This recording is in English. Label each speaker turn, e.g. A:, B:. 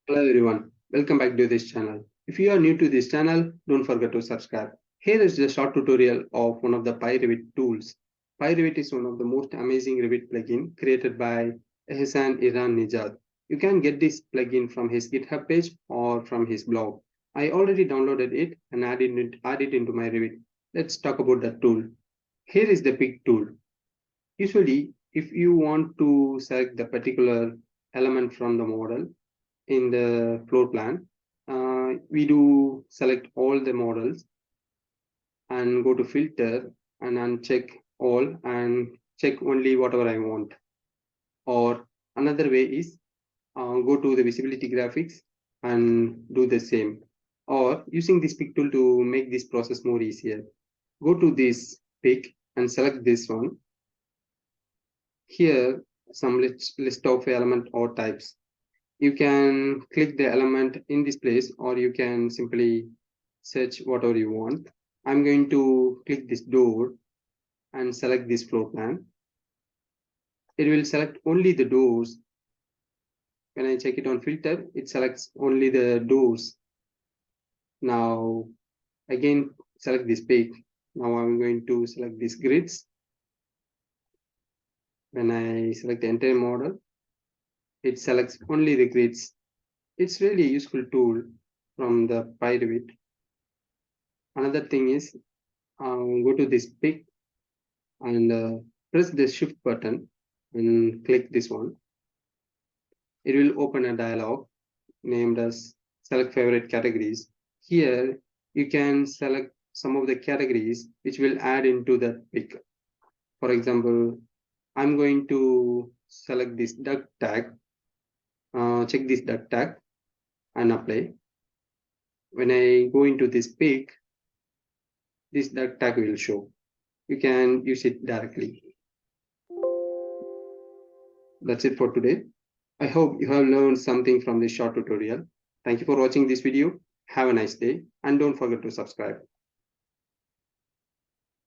A: Hello everyone, welcome back to this channel. If you are new to this channel, don't forget to subscribe. Here is a short tutorial of one of the PYREVIT tools. PYREVIT is one of the most amazing Revit plugin created by Ehsan Iran Nijad. You can get this plugin from his GitHub page or from his blog. I already downloaded it and added it into my Revit. Let's talk about that tool. Here is the pick tool. Usually, if you want to select the particular element from the model, in the floor plan, we do select all the models and go to filter and uncheck all and check only whatever I want. Or another way is go to the visibility graphics and do the same. Or using this pick tool to make this process more easier. Go to this pick and select this one. Here, some list of element or types. You can click the element in this place, or you can simply search whatever you want. I'm going to click this door and select this floor plan. It will select only the doors. When I check it on filter, it selects only the doors. Now, again, select this peak. Now I'm going to select these grids. When I select the entire model, it selects only the grids. It's really a useful tool from the PYREVIT. Another thing is go to this pick and press the shift button and click this one. It will open a dialog named as select favorite categories. Here you can select some of the categories which will add into that pick. For example, I'm going to select this duct tag, check this duct tag and apply. When I go into this pick, this duct tag will show. You can use it directly. That's it for today. I hope you have learned something from this short tutorial. Thank you for watching this video. Have a nice day and don't forget to subscribe.